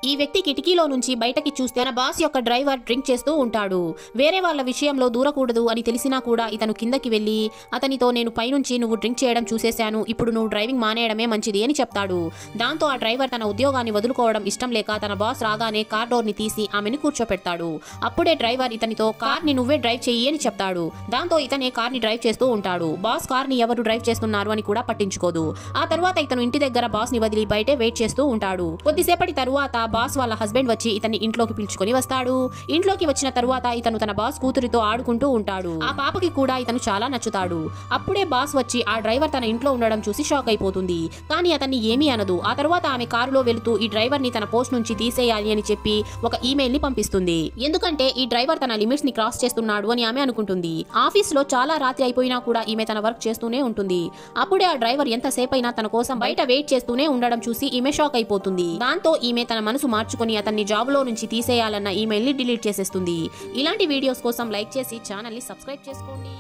ఈ వ్యక్తి కిటికీలో నుంచి బయటకి చూస్తే తన బాస్ యొక్క డ్రైవర్ డ్రింక్ చేస్తూ ఉంటాడు. వేరే వాళ్ళ విషయంలో దూరకూడదు అని తెలిసినా కూడా ఇతను కిందకి వెళ్లి అతనితో నేను పైనుంచి నువ్వు డ్రింక్ చేయడం చూసేశాను, ఇప్పుడు నువ్వు డ్రైవింగ్ మానేయడమే మంచిది అని చెప్తాడు. దాంతో ఆ డ్రైవర్ తన ఉద్యోగాన్ని వదులుకోవడం ఇష్టం లేక తన బాస్ రాగానే కార్ డోర్ ని తీసి ఆమెను కూర్చోపెడతాడు. అప్పుడే డ్రైవర్ ఇతనితో కార్ ని నువ్వే డ్రైవ్ చెయ్యి అని చెప్తాడు. దాంతో ఇతనే కార్ ని డ్రైవ్ చేస్తూ ఉంటాడు. బాస్ కార్ ని ఎవరు డ్రైవ్ చేస్తున్నారు అని కూడా పట్టించుకోదు. ఆ తర్వాత ఇతను ఇంటి దగ్గర బాస్ ని వదిలి బయటే వెయిట్ చేస్తూ ఉంటాడు. కొద్దిసేపటి తరువాత బాస్ వాళ్ళ హస్బెండ్ వచ్చి ఇతన్ని ఇంట్లోకి పిలుచుకొని వస్తాడు. ఇంట్లోకి వచ్చిన తరువాత ఇతను తన బాస్ కూతురితో ఆడుకుంటూ ఉంటాడు. ఆ పాపకి కూడా ఇతను చాలా నచ్చుతాడు. అప్పుడే బాస్ వచ్చి ఆ డ్రైవర్ తన ఇంట్లో ఉండడం చూసి షాక్ అయిపోతుంది. కానీ అతన్ని ఏమీ అనదు. ఆ తర్వాత ఆమె కారులో వెళుతూ ఈ డ్రైవర్ ని తన పోస్ట్ నుంచి తీసేయాలి అని చెప్పి ఒక ఈమెయిల్ ని పంపిస్తుంది. ఎందుకంటే ఈ డ్రైవర్ తన లిమిట్స్ ని క్రాస్ చేస్తున్నాడు అని ఆమె అనుకుంటుంది. ఆఫీస్ లో చాలా రాత్రి అయిపోయినా కూడా ఈమె తన వర్క్ చేస్తూనే ఉంటుంది. అప్పుడే ఆ డ్రైవర్ ఎంతసేపైనా తన కోసం బయట వెయిట్ చేస్తూనే ఉండడం చూసి ఈమె షాక్ అయిపోతుంది. దాంతో ఈమె తన మనసు మార్చుకుని అతన్ని జాబ్ లో నుంచి తీసేయాలన్న ఈమెయిల్ ని డిలీట్ చేసేస్తుంది. ఇలాంటి వీడియోస్ కోసం లైక్ చేసి ఛానల్ ని సబ్స్క్రైబ్ చేసుకోండి.